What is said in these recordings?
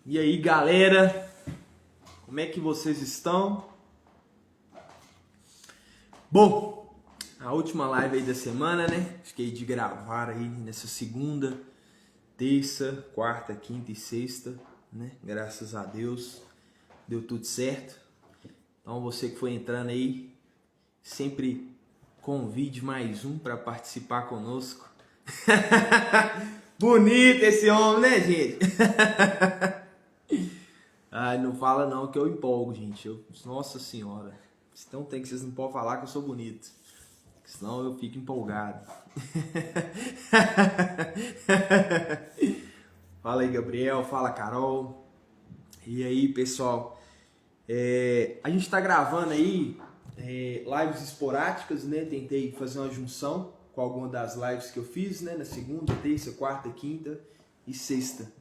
E aí, galera? Como é que vocês estão? Bom, a última live aí da semana, né? Fiquei de gravar aí nessa segunda, terça, quarta, quinta e sexta, né? Graças a Deus, deu tudo certo. Então, você que foi entrando aí, sempre convide mais um para participar conosco. Bonito esse homem, né, gente? Ai, não fala não que eu empolgo, gente. Nossa senhora. Então tem que vocês não podem falar que eu sou bonito. Senão eu fico empolgado. Fala aí, Gabriel. Fala, Carol. E aí, pessoal? A gente tá gravando aí lives esporádicas, né? Tentei fazer uma junção com alguma das lives que eu fiz, né? Na segunda, terça, quarta, quinta e sexta.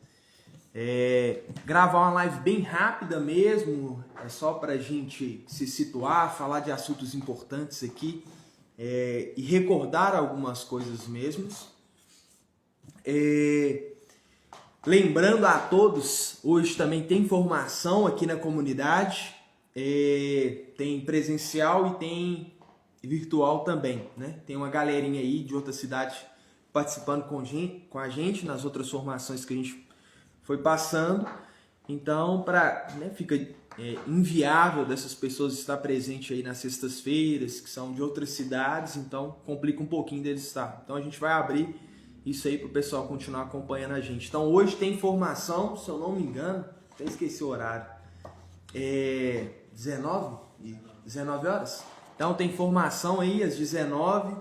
Gravar uma live bem rápida mesmo, só pra gente se situar, falar de assuntos importantes aqui e recordar algumas coisas mesmos. Lembrando a todos, hoje também tem formação aqui na comunidade, tem presencial e tem virtual também, né? Tem uma galerinha aí de outra cidade participando com a gente nas outras formações que a gente foi passando. Então, fica inviável dessas pessoas estar presente aí nas sextas-feiras, que são de outras cidades, então complica um pouquinho deles estar. Então a gente vai abrir isso aí para o pessoal continuar acompanhando a gente. Então hoje tem formação, se eu não me engano, até esqueci o horário, 19 horas? Então tem formação aí às 19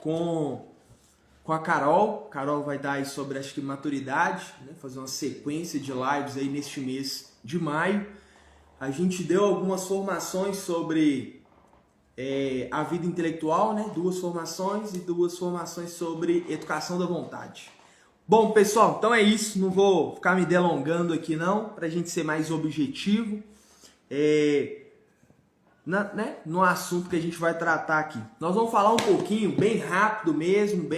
com a Carol. Carol vai dar aí sobre, acho que, maturidade, né? Fazer uma sequência de lives aí neste mês de maio. A gente deu algumas formações sobre a vida intelectual, né? 2 formações e 2 formações sobre educação da vontade. Bom, pessoal, então é isso. Não vou ficar me delongando aqui não, para a gente ser mais objetivo no assunto que a gente vai tratar aqui. Nós vamos falar um pouquinho, bem rápido mesmo,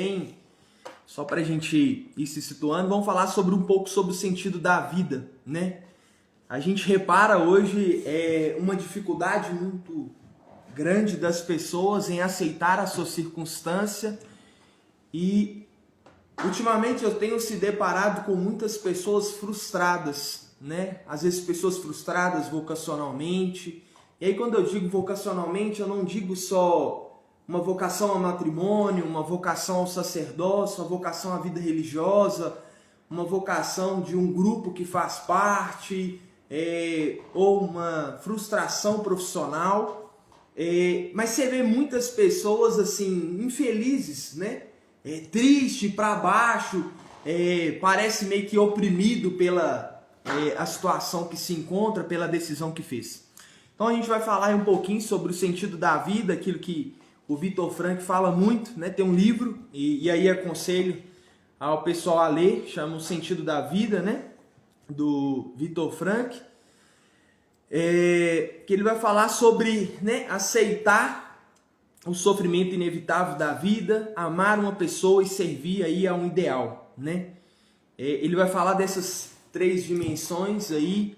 só para a gente ir se situando, vamos falar um pouco sobre o sentido da vida, né? A gente repara hoje uma dificuldade muito grande das pessoas em aceitar a sua circunstância e ultimamente eu tenho se deparado com muitas pessoas frustradas, né? Às vezes pessoas frustradas vocacionalmente. E aí quando eu digo vocacionalmente, eu não digo só uma vocação ao matrimônio, uma vocação ao sacerdócio, uma vocação à vida religiosa, uma vocação de um grupo que faz parte, ou uma frustração profissional. Mas você vê muitas pessoas assim, infelizes, né? Triste, para baixo, parece meio que oprimido pela a situação que se encontra, pela decisão que fez. Então a gente vai falar um pouquinho sobre o sentido da vida, aquilo que o Viktor Frankl fala muito, né? Tem um livro, e aí aconselho ao pessoal a ler, chama O Sentido da Vida, né? Do Viktor Frankl, que ele vai falar sobre, né, aceitar o sofrimento inevitável da vida, amar uma pessoa e servir aí a um ideal, né? Ele vai falar dessas 3 dimensões aí,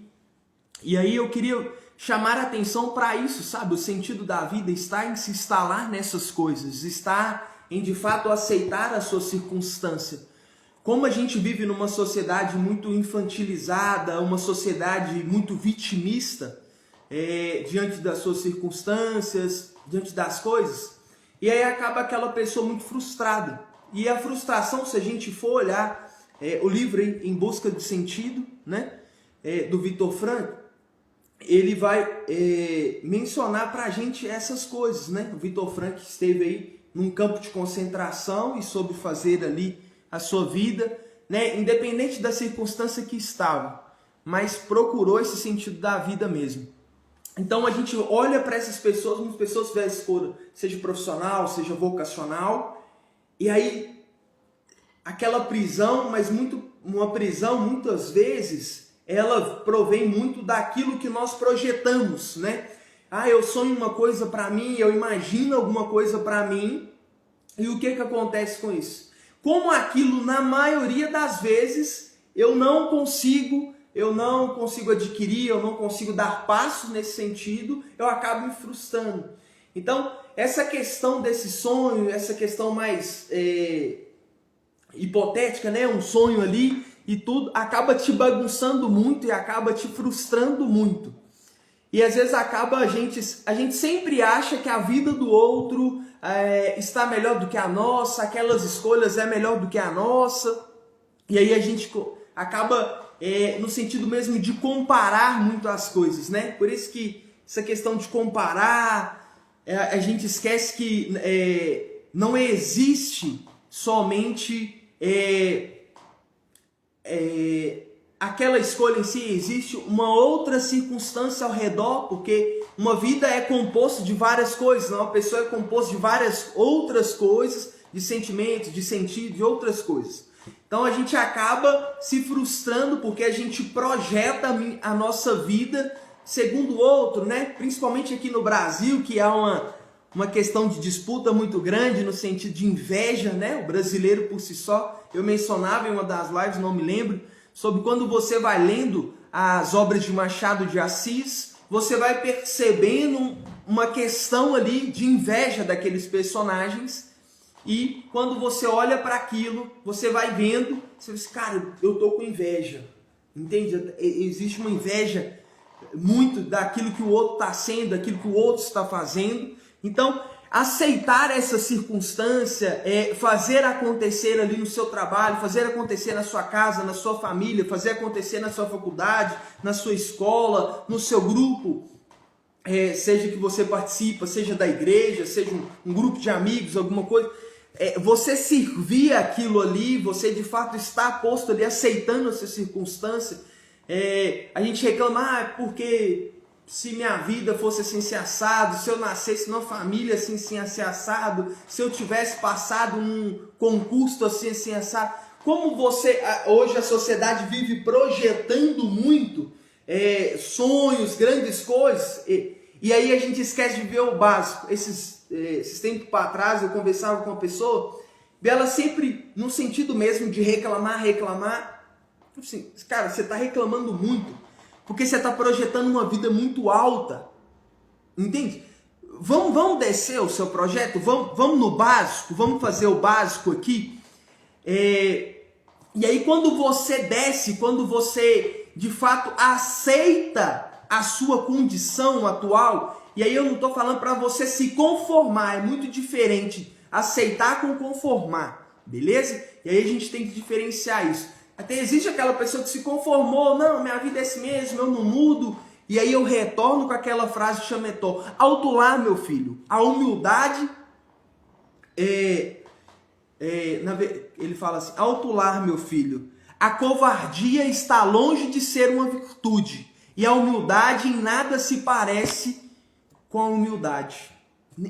e aí eu queria chamar a atenção para isso, sabe? O sentido da vida está em se instalar nessas coisas, está em de fato aceitar a sua circunstância. Como a gente vive numa sociedade muito infantilizada, uma sociedade muito vitimista diante das suas circunstâncias, diante das coisas, e aí acaba aquela pessoa muito frustrada. E a frustração, se a gente for olhar o livro Em Busca de Sentido, né, do Viktor Frankl, ele vai mencionar pra gente essas coisas, né? O Viktor Frankl esteve aí num campo de concentração e soube fazer ali a sua vida, né? Independente da circunstância que estava, mas procurou esse sentido da vida mesmo. Então a gente olha para essas pessoas, muitas pessoas tiveram escolha, seja profissional, seja vocacional, e aí aquela prisão, mas uma prisão muitas vezes ela provém muito daquilo que nós projetamos, né? Eu sonho uma coisa para mim, eu imagino alguma coisa para mim, e o que acontece com isso? Como aquilo, na maioria das vezes, eu não consigo adquirir, eu não consigo dar passos nesse sentido, eu acabo me frustrando. Então, essa questão desse sonho, essa questão mais hipotética, né? Um sonho ali e tudo, acaba te bagunçando muito e acaba te frustrando muito. E às vezes acaba a gente sempre acha que a vida do outro está melhor do que a nossa, aquelas escolhas é melhor do que a nossa. E aí a gente acaba no sentido mesmo de comparar muito as coisas, né? Por isso que essa questão de comparar, a gente esquece que não existe somente aquela escolha em si, existe uma outra circunstância ao redor, porque uma vida é composta de várias coisas, uma pessoa é composta de várias outras coisas, de sentimentos, de sentido, de outras coisas. Então a gente acaba se frustrando porque a gente projeta a nossa vida segundo o outro, né? Principalmente aqui no Brasil, que há uma questão de disputa muito grande no sentido de inveja, né? O brasileiro por si só, eu mencionava em uma das lives, não me lembro, sobre quando você vai lendo as obras de Machado de Assis, você vai percebendo uma questão ali de inveja daqueles personagens, e quando você olha para aquilo, você vai vendo, você diz, cara, eu tô com inveja, entende? Existe uma inveja muito daquilo que o outro está sendo, daquilo que o outro está fazendo. Então, aceitar essa circunstância, fazer acontecer ali no seu trabalho, fazer acontecer na sua casa, na sua família, fazer acontecer na sua faculdade, na sua escola, no seu grupo, seja que você participa, seja da igreja, seja um grupo de amigos, alguma coisa, você servir aquilo ali, você de fato está posto ali aceitando essa circunstância. A gente reclama, porque se minha vida fosse assim, assim, assado, se eu nascesse numa família assim, assim, assim, assado, se eu tivesse passado um concurso assim, assim, assado. Como hoje a sociedade vive projetando muito sonhos, grandes coisas, e aí a gente esquece de ver o básico. Esses tempos para trás eu conversava com uma pessoa, e ela sempre no sentido mesmo de reclamar, assim, cara, você está reclamando muito, porque você está projetando uma vida muito alta, entende? Vamos descer o seu projeto, vamos no básico, vamos fazer o básico aqui. E aí quando você desce, quando você de fato aceita a sua condição atual, e aí eu não estou falando para você se conformar, é muito diferente aceitar com conformar, beleza? E aí a gente tem que diferenciar isso. Até existe aquela pessoa que se conformou, não, minha vida é assim mesmo, eu não mudo. E aí eu retorno com aquela frase de Chametó, alto lá, meu filho, a humildade, ele fala assim, alto lá, meu filho, a covardia está longe de ser uma virtude, e a humildade em nada se parece com a humildade,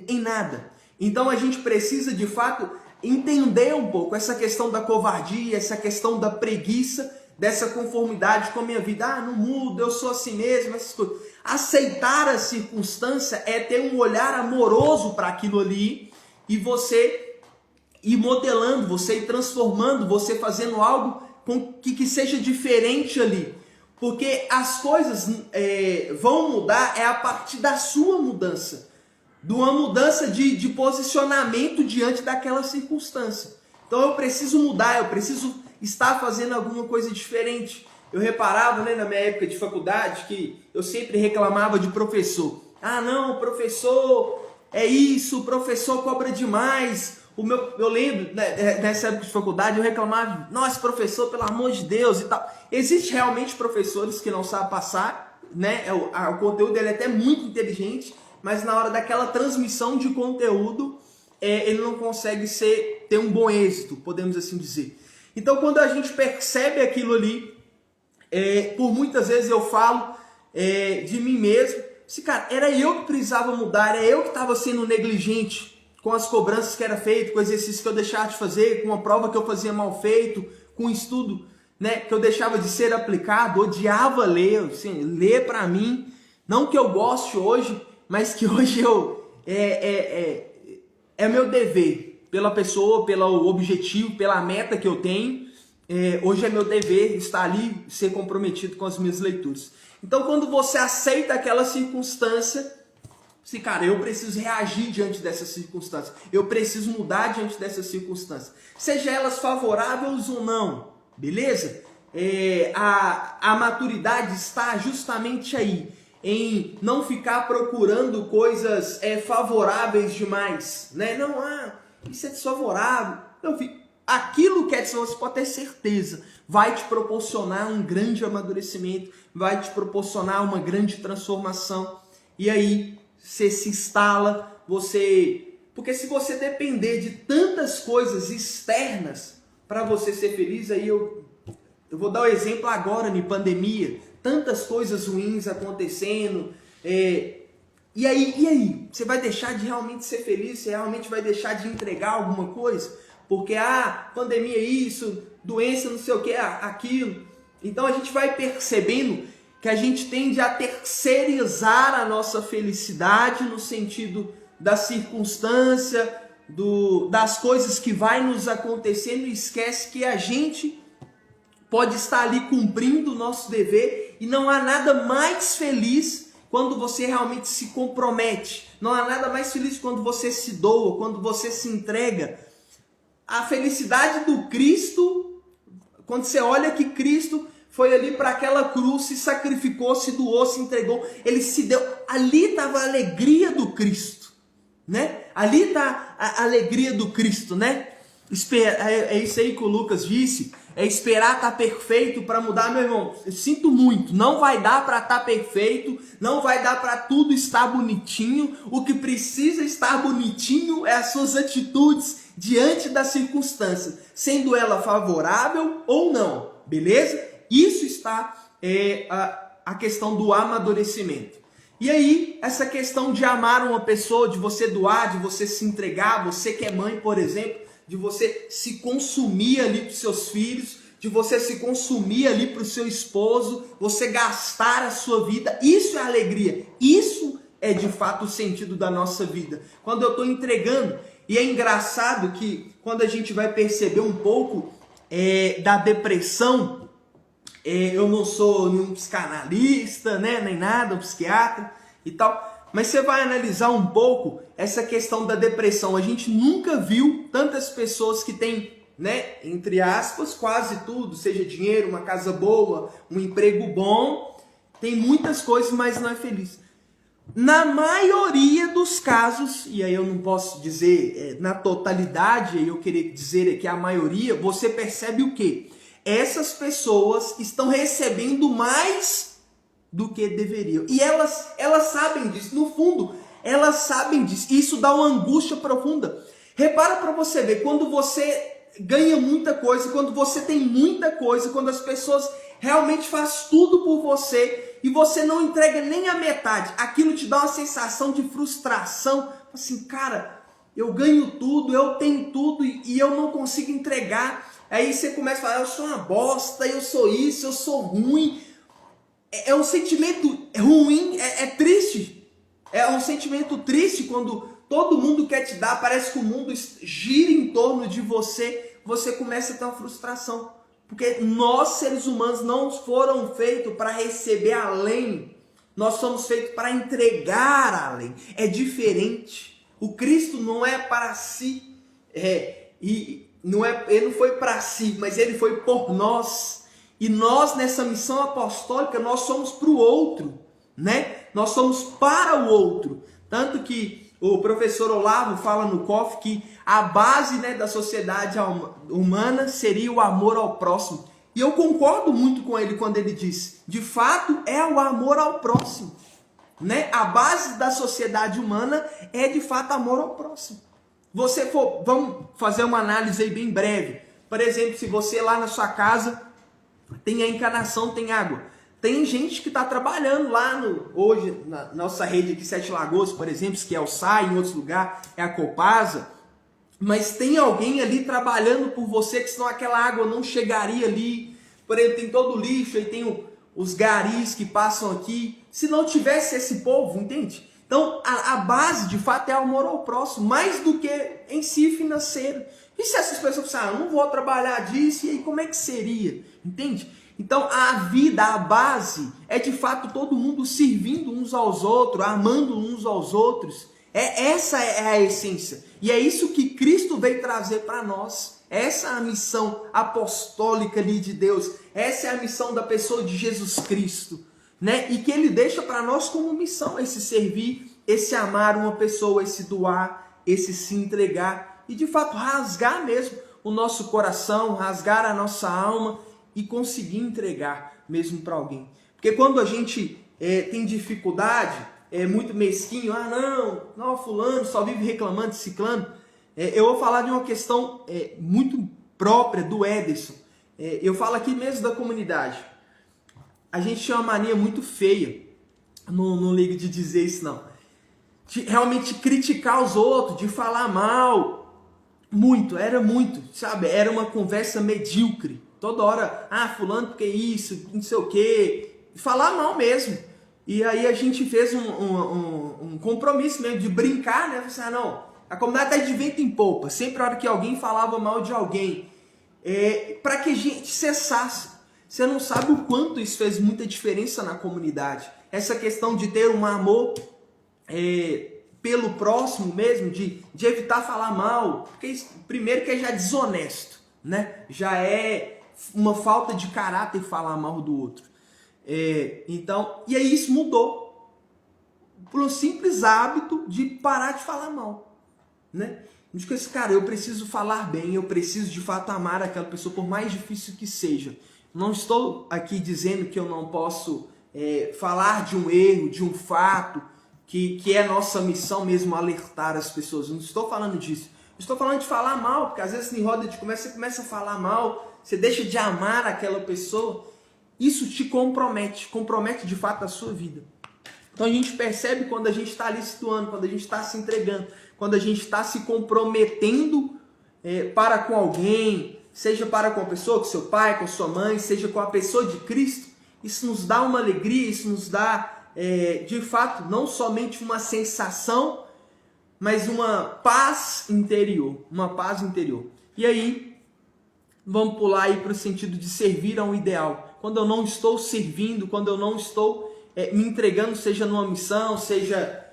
em nada. Então a gente precisa de fato entender um pouco essa questão da covardia, essa questão da preguiça, dessa conformidade com a minha vida. Não mudo, eu sou assim mesmo, essas coisas. Aceitar a circunstância é ter um olhar amoroso para aquilo ali e você ir modelando, você ir transformando, você fazendo algo que seja diferente ali. Porque as coisas vão mudar a partir da sua mudança. De uma mudança de posicionamento diante daquela circunstância. Então eu preciso mudar, eu preciso estar fazendo alguma coisa diferente. Eu reparava, na minha época de faculdade, que eu sempre reclamava de professor. Ah não, o professor é isso, o professor cobra demais. Eu lembro, nessa época de faculdade, eu reclamava, nossa, professor, pelo amor de Deus e tal. Existem realmente professores que não sabem passar, né? O conteúdo dele é até muito inteligente, mas na hora daquela transmissão de conteúdo, ele não consegue ter um bom êxito, podemos assim dizer. Então, quando a gente percebe aquilo ali, por muitas vezes eu falo de mim mesmo, cara, era eu que precisava mudar, era eu que estava sendo negligente com as cobranças que era feito, com o exercício que eu deixava de fazer, com a prova que eu fazia mal feito, com o estudo, né, que eu deixava de ser aplicado, odiava ler, assim, ler para mim, não que eu goste hoje, mas que hoje é meu dever, pela pessoa, pelo objetivo, pela meta que eu tenho, hoje é meu dever estar ali, ser comprometido com as minhas leituras. Então, quando você aceita aquela circunstância, se cara, eu preciso reagir diante dessas circunstâncias, eu preciso mudar diante dessas circunstâncias, seja elas favoráveis ou não, beleza? A maturidade está justamente aí, em não ficar procurando coisas favoráveis demais, né? Não, isso é desfavorável. Não, aquilo que é desfavorável, você pode ter certeza, vai te proporcionar um grande amadurecimento, vai te proporcionar uma grande transformação. E aí, você se instala, porque se você depender de tantas coisas externas para você ser feliz, aí eu vou dar um exemplo agora, em pandemia, tantas coisas ruins acontecendo, e aí? Você vai deixar de realmente ser feliz? Você realmente vai deixar de entregar alguma coisa? Porque, pandemia é isso, doença não sei o que, aquilo. Então a gente vai percebendo que a gente tende a terceirizar a nossa felicidade no sentido da circunstância, das coisas que vai nos acontecendo, e esquece que a gente pode estar ali cumprindo o nosso dever, e não há nada mais feliz quando você realmente se compromete. Não há nada mais feliz quando você se doa, quando você se entrega. A felicidade do Cristo, quando você olha que Cristo foi ali para aquela cruz, se sacrificou, se doou, se entregou, ele se deu. Ali estava a alegria do Cristo, né? Ali está a alegria do Cristo, né? É isso aí que o Lucas disse, esperar estar perfeito para mudar, meu irmão. Eu sinto muito, não vai dar para estar perfeito, não vai dar para tudo estar bonitinho. O que precisa estar bonitinho é as suas atitudes diante das circunstâncias, sendo ela favorável ou não, beleza? Isso está a questão do amadurecimento. E aí, essa questão de amar uma pessoa, de você doar, de você se entregar, você que é mãe, por exemplo, de você se consumir ali para os seus filhos, de você se consumir ali para o seu esposo, você gastar a sua vida, isso é alegria, isso é de fato o sentido da nossa vida. Quando eu estou entregando, e é engraçado que quando a gente vai perceber um pouco da depressão, eu não sou nenhum psicanalista, né, nem nada, um psiquiatra e tal, mas você vai analisar um pouco essa questão da depressão. A gente nunca viu tantas pessoas que têm, né, entre aspas, quase tudo, seja dinheiro, uma casa boa, um emprego bom, tem muitas coisas, mas não é feliz. Na maioria dos casos, e aí eu não posso dizer na totalidade, eu queria dizer aqui a maioria, você percebe o quê? Essas pessoas estão recebendo mais do que deveriam. E elas sabem disso. No fundo, elas sabem disso. Isso dá uma angústia profunda. Repara para você ver, quando você ganha muita coisa, quando você tem muita coisa, quando as pessoas realmente fazem tudo por você e você não entrega nem a metade, aquilo te dá uma sensação de frustração. Assim, cara, eu ganho tudo, eu tenho tudo e eu não consigo entregar. Aí você começa a falar, eu sou uma bosta, eu sou isso, eu sou ruim. É um sentimento ruim, é triste. É um sentimento triste quando todo mundo quer te dar, parece que o mundo gira em torno de você, você começa a ter uma frustração. Porque nós, seres humanos, não foram feitos para receber além. Nós somos feitos para entregar além. É diferente. O Cristo não é para si. Ele não foi para si, mas ele foi por nós. E nós, nessa missão apostólica, nós somos para o outro, né? Nós somos para o outro. Tanto que o professor Olavo fala no COF que a base, né, da sociedade humana seria o amor ao próximo. E eu concordo muito com ele quando ele diz, de fato, é o amor ao próximo, né? A base da sociedade humana é, de fato, amor ao próximo. Vamos fazer uma análise aí bem breve. Por exemplo, se você lá na sua casa tem a encanação, tem água. Tem gente que está trabalhando lá hoje, na nossa rede aqui, Sete Lagoas, por exemplo, que é o SAI, em outros lugares é a Copasa, mas tem alguém ali trabalhando por você, que senão aquela água não chegaria ali. Por exemplo, tem todo o lixo, aí tem os garis que passam aqui. Se não tivesse esse povo, entende? Então, a base, de fato, é o amor ao próximo, mais do que em si financeiro. E se essas pessoas falam, não vou trabalhar disso, e aí como é que seria? Entende? Então a vida, a base, é de fato todo mundo servindo uns aos outros, amando uns aos outros. Essa é a essência. E é isso que Cristo veio trazer para nós. Essa é a missão apostólica ali de Deus. Essa é a missão da pessoa de Jesus Cristo, né? E que ele deixa para nós como missão esse servir, esse amar uma pessoa, esse doar, esse se entregar e de fato rasgar mesmo o nosso coração, rasgar a nossa alma e conseguir entregar mesmo para alguém. Porque quando a gente tem dificuldade, é muito mesquinho, não, fulano só vive reclamando, ciclano. Eu vou falar de uma questão muito própria do Ederson. Eu falo aqui mesmo da comunidade. A gente tinha uma mania muito feia, não ligo de dizer isso não, de realmente criticar os outros, de falar mal, era muito, sabe? Era uma conversa medíocre. Toda hora, fulano porque isso, não sei o quê, falar mal mesmo. E aí a gente fez um compromisso mesmo de brincar, né? Assim, não, a comunidade está de vento em polpa. Sempre a hora que alguém falava mal de alguém, para que a gente cessasse. Você não sabe o quanto isso fez muita diferença na comunidade. Essa questão de ter um amor pelo próximo mesmo, de evitar falar mal. Porque isso, primeiro que é já desonesto, né? Já é uma falta de caráter falar mal do outro. Então, e aí isso mudou por um simples hábito de parar de falar mal, né? Digo assim, cara, eu preciso falar bem, eu preciso de fato amar aquela pessoa, por mais difícil que seja. Não estou aqui dizendo que eu não posso falar de um erro, de um fato, que é nossa missão mesmo alertar as pessoas. Não estou falando disso. Estou falando de falar mal, porque às vezes em roda de conversa você começa a falar mal, você deixa de amar aquela pessoa. Isso te compromete de fato a sua vida. Então a gente percebe quando a gente está ali se doando, quando a gente está se entregando, quando a gente está se comprometendo para com alguém, seja para com a pessoa, com seu pai, com sua mãe, seja com a pessoa de Cristo. Isso nos dá uma alegria, isso nos dá, de fato, não somente uma sensação, mas uma paz interior. Uma paz interior. E aí, vamos pular aí para o sentido de servir a um ideal. Quando eu não estou servindo, quando eu não estou me entregando, seja numa missão, seja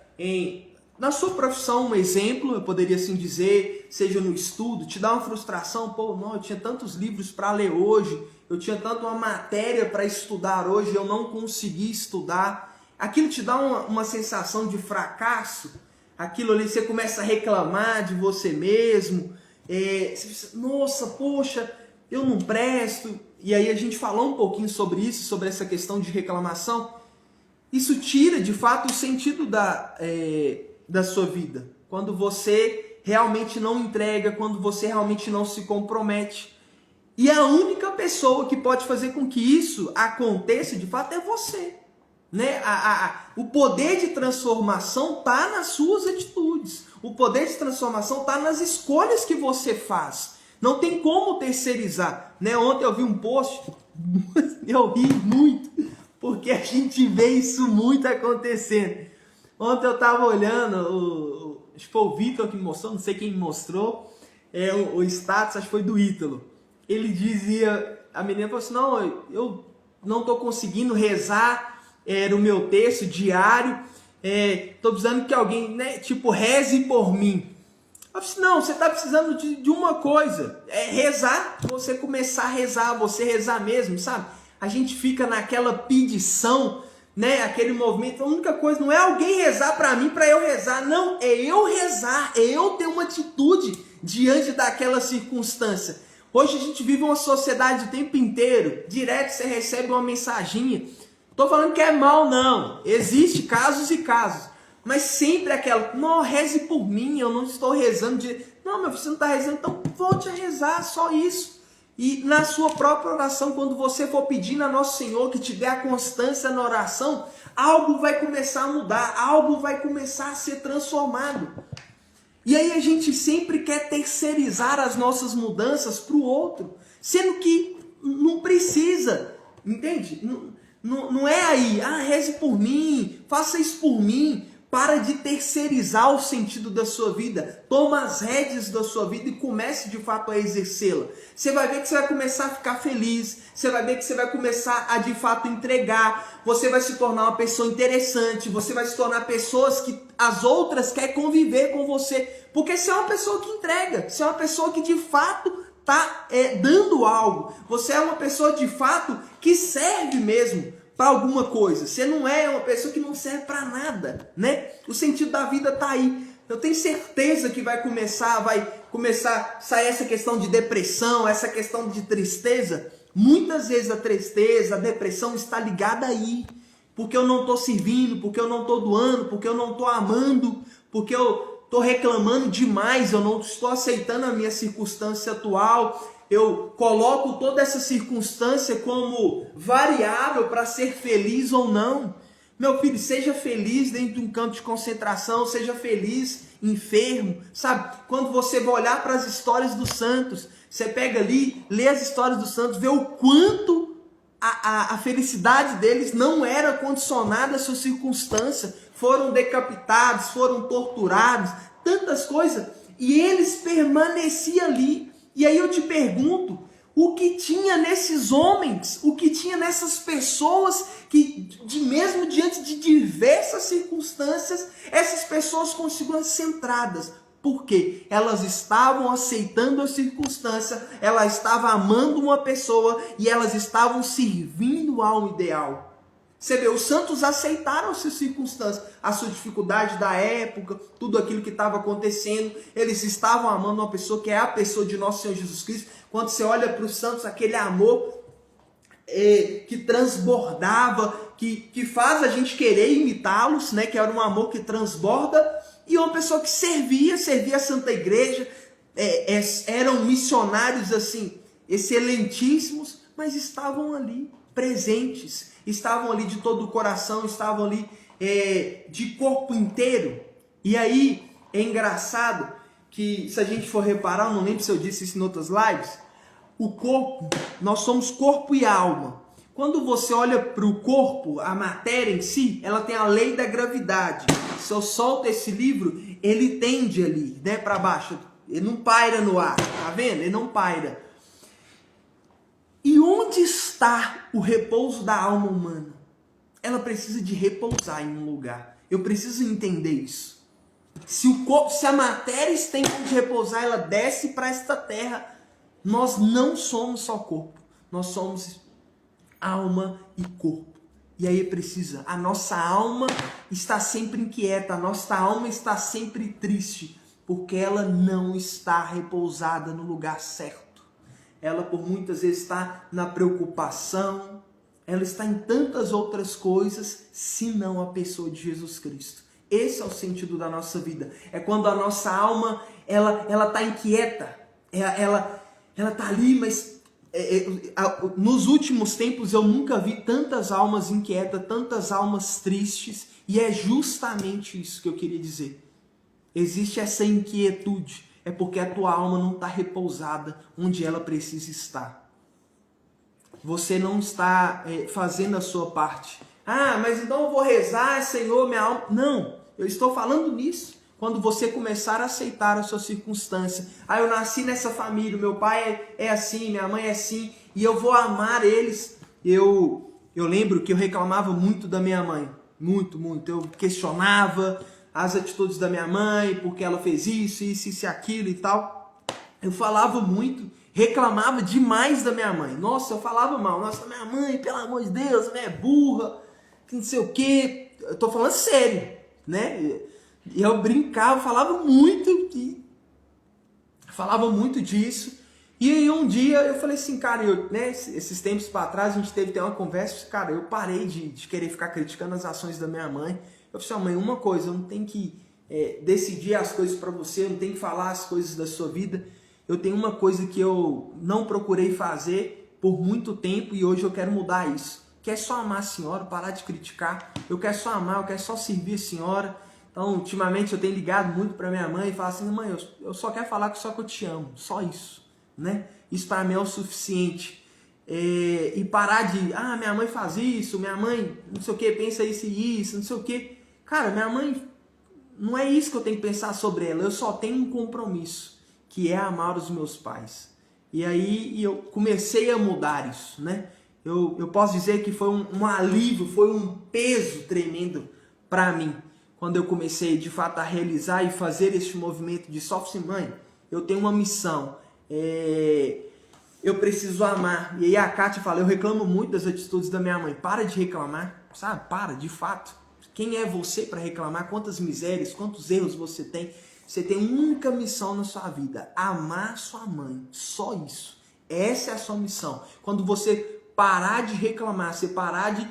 na sua profissão, um exemplo, eu poderia assim dizer, seja no estudo, te dá uma frustração, eu tinha tantos livros para ler hoje, eu tinha tanto uma matéria para estudar hoje, eu não consegui estudar. Aquilo te dá uma sensação de fracasso, aquilo ali você começa a reclamar de você mesmo, você pensa, nossa, poxa, eu não presto. E aí a gente falou um pouquinho sobre isso, sobre essa questão de reclamação. Isso tira, de fato, o sentido da sua vida. Quando você realmente não entrega, quando você realmente não se compromete. E a única pessoa que pode fazer com que isso aconteça, de fato, é você. Né? O poder de transformação está nas suas atitudes. O poder de transformação está nas escolhas que você faz. Não tem como terceirizar. Né? Ontem eu vi um post, eu ri muito, porque a gente vê isso muito acontecendo. Ontem eu estava olhando, acho que foi o Vitor que me mostrou, não sei quem me mostrou, o status, acho que foi do Ítalo. Ele dizia, a menina falou assim, não, eu não estou conseguindo rezar no meu texto diário, estou precisando que alguém, né, tipo, reze por mim. Eu disse, não, você está precisando de uma coisa, rezar, você começar a rezar, você rezar mesmo, sabe? A gente fica naquela pedição, né? Aquele movimento, a única coisa não é alguém rezar para mim, para eu rezar, não, é eu rezar, é eu ter uma atitude diante daquela circunstância. Hoje a gente vive uma sociedade o tempo inteiro, direto você recebe uma mensaginha, estou falando que é mal não, existe casos e casos, mas sempre aquela, não, reze por mim, eu não estou rezando, não, meu filho, você não está rezando, então volte a rezar, só isso. E na sua própria oração, quando você for pedindo a Nosso Senhor que te dê a constância na oração, algo vai começar a mudar, algo vai começar a ser transformado. E aí a gente sempre quer terceirizar as nossas mudanças para o outro, sendo que não precisa, entende? Não é aí, reze por mim, faça isso por mim, Para de terceirizar o sentido da sua vida. Toma as rédeas da sua vida e comece de fato a exercê-la. Você vai ver que você vai começar a ficar feliz. Você vai ver que você vai começar a de fato entregar. Você vai se tornar uma pessoa interessante. Você vai se tornar pessoas que as outras querem conviver com você. Porque você é uma pessoa que entrega. Você é uma pessoa que de fato está dando algo. Você é uma pessoa de fato que serve mesmo para alguma coisa. Você não é uma pessoa que não serve para nada, né? O sentido da vida tá aí. Eu tenho certeza que vai começar a sair essa questão de depressão, essa questão de tristeza. Muitas vezes a tristeza, a depressão está ligada aí. Porque eu não estou servindo, porque eu não estou doando, porque eu não estou amando, porque eu estou reclamando demais, eu não estou aceitando a minha circunstância atual. Eu coloco toda essa circunstância como variável para ser feliz ou não. Meu filho, seja feliz dentro de um campo de concentração, seja feliz enfermo, sabe? Quando você vai olhar para as histórias dos santos, você pega ali, lê as histórias dos santos, vê o quanto a felicidade deles não era condicionada à sua circunstância. Foram decapitados, foram torturados, tantas coisas, e eles permaneciam ali. E aí eu te pergunto, o que tinha nesses homens, o que tinha nessas pessoas que, mesmo diante de diversas circunstâncias, essas pessoas continuam centradas. Por quê? Elas estavam aceitando a circunstância, elas estavam amando uma pessoa e elas estavam servindo a um ideal. Você vê, os santos aceitaram as suas circunstâncias, a sua dificuldade da época, tudo aquilo que estava acontecendo. Eles estavam amando uma pessoa que é a pessoa de nosso Senhor Jesus Cristo. Quando você olha para os santos, aquele amor que transbordava, que faz a gente querer imitá-los, né? Que era um amor que transborda. E uma pessoa que servia a Santa Igreja, eram missionários assim, excelentíssimos, mas estavam ali presentes, estavam ali de todo o coração, estavam ali de corpo inteiro. E aí é engraçado que, se a gente for reparar, eu não lembro se eu disse isso em outras lives, o corpo, nós somos corpo e alma. Quando você olha para o corpo, a matéria em si, ela tem a lei da gravidade. Se eu solto esse livro, ele tende ali, né, para baixo. Ele não paira no ar, tá vendo? Ele não paira. E onde está o repouso da alma humana? Ela precisa de repousar em um lugar. Eu preciso entender isso. Se a matéria tem onde repousar, ela desce para esta terra. Nós não somos só corpo. Nós somos alma e corpo. E aí precisa. A nossa alma está sempre inquieta. A nossa alma está sempre triste. Porque ela não está repousada no lugar certo. Ela por muitas vezes está na preocupação, ela está em tantas outras coisas, senão a pessoa de Jesus Cristo. Esse é o sentido da nossa vida. É quando a nossa alma, ela está inquieta, ela está ali, mas nos últimos tempos eu nunca vi tantas almas inquietas, tantas almas tristes, e é justamente isso que eu queria dizer. Existe essa inquietude. É porque a tua alma não está repousada onde ela precisa estar. Você não está fazendo a sua parte. Ah, mas então eu vou rezar, Senhor, minha alma. Não, eu estou falando nisso. Quando você começar a aceitar a sua circunstância. Ah, eu nasci nessa família, meu pai é assim, minha mãe é assim, e eu vou amar eles. Eu lembro que eu reclamava muito da minha mãe. Muito, muito. Eu questionava as atitudes da minha mãe, porque ela fez isso e aquilo e tal. Eu falava muito, reclamava demais da minha mãe. Nossa, eu falava mal. Nossa, minha mãe, pelo amor de Deus, é burra, que não sei o quê. Eu tô falando sério, né? E eu brincava, falava muito disso. E aí um dia eu falei assim, cara, esses tempos para trás a gente teve até uma conversa, cara, eu parei de querer ficar criticando as ações da minha mãe. Eu falei, mãe, uma coisa, eu não tenho que decidir as coisas para você, eu não tenho que falar as coisas da sua vida. Eu tenho uma coisa que eu não procurei fazer por muito tempo e hoje eu quero mudar isso. Que é só amar a senhora, parar de criticar. Eu quero só amar, eu quero só servir a senhora. Então, ultimamente eu tenho ligado muito para minha mãe e falo assim, mãe, eu só quero falar que só que eu te amo, só isso, né? Isso para mim é o suficiente. E parar de, minha mãe faz isso, minha mãe não sei o que, pensa isso e isso, não sei o que. Cara, minha mãe não é isso que eu tenho que pensar sobre ela. Eu só tenho um compromisso, que é amar os meus pais. E aí eu comecei a mudar isso, né? Eu posso dizer que foi um alívio, foi um peso tremendo para mim, quando eu comecei de fato a realizar e fazer este movimento de só assim, mãe, eu tenho uma missão, eu preciso amar. E aí a Kátia fala, eu reclamo muito das atitudes da minha mãe. Para de reclamar, sabe? Para, de fato. Quem é você para reclamar? Quantas misérias, quantos erros você tem? Você tem uma única missão na sua vida, amar sua mãe, só isso. Essa é a sua missão. Quando você parar de reclamar, você parar de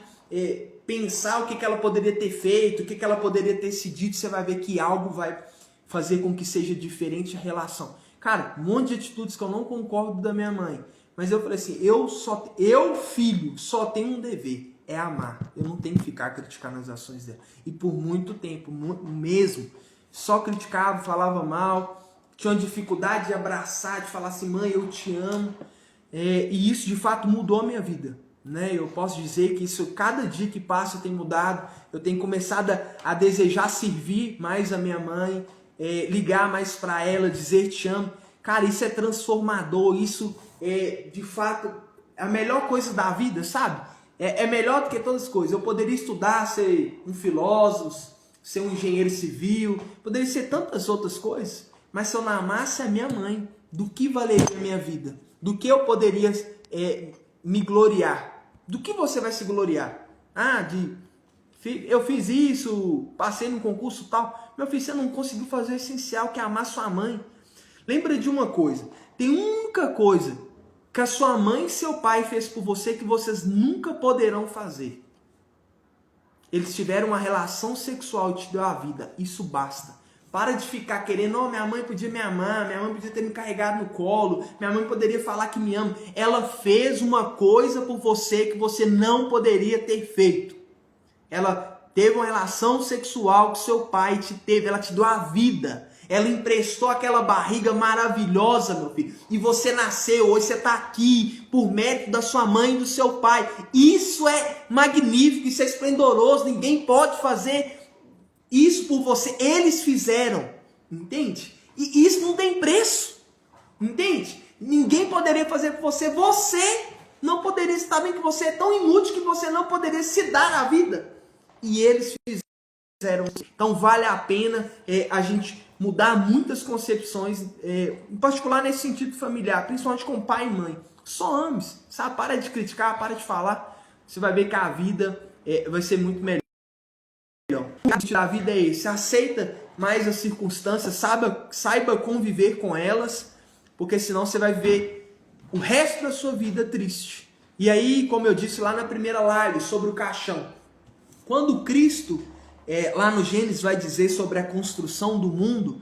pensar o que ela poderia ter feito, o que ela poderia ter se dito, você vai ver que algo vai fazer com que seja diferente a relação. Cara, um monte de atitudes que eu não concordo da minha mãe, mas eu falei assim, eu filho, só tenho um dever, é amar. Eu não tenho que ficar criticando as ações dela. E por muito tempo, mesmo, só criticava, falava mal, tinha uma dificuldade de abraçar, de falar assim, mãe, eu te amo. E isso de fato mudou a minha vida, né? Eu posso dizer que isso, cada dia que passa, tem mudado. Eu tenho começado a desejar servir mais a minha mãe, ligar mais para ela, dizer te amo. Cara, isso é transformador, isso é de fato a melhor coisa da vida, sabe? É melhor do que todas as coisas. Eu poderia estudar, ser um filósofo, ser um engenheiro civil, poderia ser tantas outras coisas, mas se eu não amasse a minha mãe, do que valeria a minha vida? Do que eu poderia me gloriar? Do que você vai se gloriar? Eu fiz isso, passei no concurso tal. Meu filho, você não conseguiu fazer o essencial, que é amar sua mãe. Lembra de uma coisa, tem uma única coisa que a sua mãe e seu pai fez por você que vocês nunca poderão fazer. Eles tiveram uma relação sexual e te deu a vida. Isso basta. Para de ficar querendo, minha mãe podia me amar, minha mãe podia ter me carregado no colo, minha mãe poderia falar que me ama. Ela fez uma coisa por você que você não poderia ter feito. Ela teve uma relação sexual que seu pai te teve, ela te deu a vida. Ela emprestou aquela barriga maravilhosa, meu filho. E você nasceu, hoje você está aqui por mérito da sua mãe e do seu pai. Isso é magnífico, isso é esplendoroso. Ninguém pode fazer isso por você. Eles fizeram, entende? E isso não tem preço, entende? Ninguém poderia fazer por você. Você não poderia estar bem, que você é tão inútil que você não poderia se dar a vida. E eles fizeram. Então vale a pena a gente mudar muitas concepções, em particular nesse sentido familiar, principalmente com pai e mãe. Só ame-se, sabe? Para de criticar, para de falar. Você vai ver que a vida vai ser muito melhor. A vida é esse. Aceita mais as circunstâncias, saiba conviver com elas, porque senão você vai ver o resto da sua vida triste. E aí, como eu disse lá na primeira live sobre o caixão, quando Cristo lá no Gênesis vai dizer sobre a construção do mundo,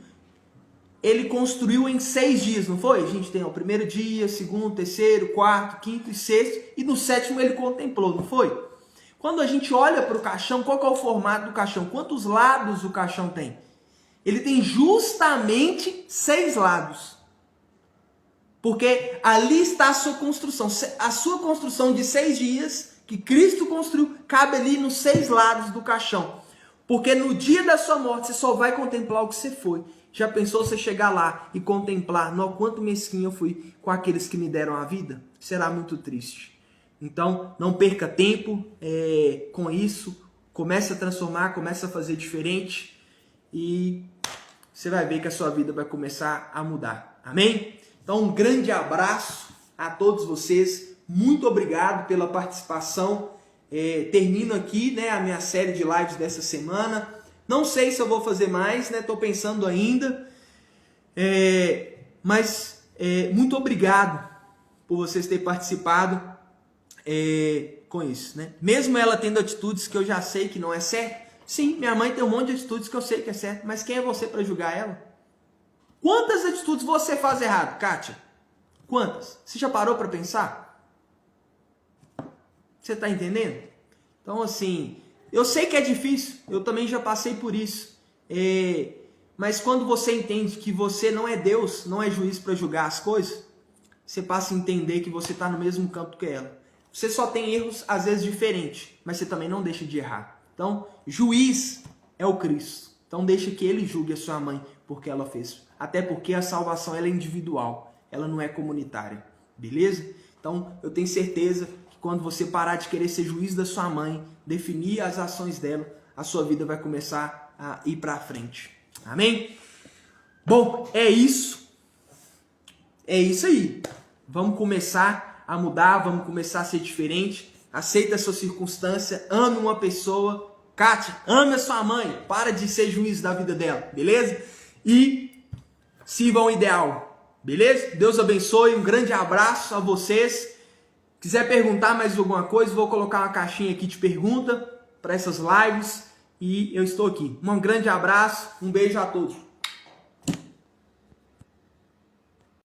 ele construiu em 6 dias, não foi? A gente tem o primeiro dia, segundo, terceiro, quarto, quinto e sexto, e no sétimo ele contemplou, não foi? Quando a gente olha para o caixão, qual que é o formato do caixão? Quantos lados o caixão tem? Ele tem justamente 6 lados. Porque ali está a sua construção. A sua construção de 6 dias, que Cristo construiu, cabe ali nos 6 lados do caixão. Porque no dia da sua morte, você só vai contemplar o que você foi. Já pensou você chegar lá e contemplar, não, quanto mesquinho eu fui com aqueles que me deram a vida? Será muito triste. Então, não perca tempo com isso. Comece a transformar, comece a fazer diferente. E você vai ver que a sua vida vai começar a mudar. Amém? Então, um grande abraço a todos vocês. Muito obrigado pela participação. Termino aqui, a minha série de lives dessa semana. Não sei se eu vou fazer mais, estou pensando ainda. Mas muito obrigado por vocês terem participado com isso. Mesmo ela tendo atitudes que eu já sei que não é certo. Sim, minha mãe tem um monte de atitudes que eu sei que é certo. Mas quem é você para julgar ela? Quantas atitudes você faz errado, Kátia? Quantas? Você já parou para pensar? Você está entendendo? Então, assim, eu sei que é difícil, eu também já passei por isso. Mas quando você entende que você não é Deus, não é juiz para julgar as coisas, você passa a entender que você está no mesmo campo que ela. Você só tem erros, às vezes, diferentes, mas você também não deixa de errar. Então, juiz é o Cristo. Então, Então deixa que ele julgue a sua mãe porque ela fez. Até porque a salvação ela é individual, ela não é comunitária. Beleza? Então eu tenho certeza que quando você parar de querer ser juiz da sua mãe, definir as ações dela, a sua vida vai começar a ir para frente. Amém? Bom, é isso. É isso aí. Vamos começar a mudar, vamos começar a ser diferente. Aceita a sua circunstância, ame uma pessoa. Kátia, ame a sua mãe. Para de ser juiz da vida dela, beleza? E sirva ao ideal, beleza? Deus abençoe, um grande abraço a vocês. Quiser perguntar mais alguma coisa, vou colocar uma caixinha aqui de pergunta para essas lives. E eu estou aqui. Um grande abraço, um beijo a todos.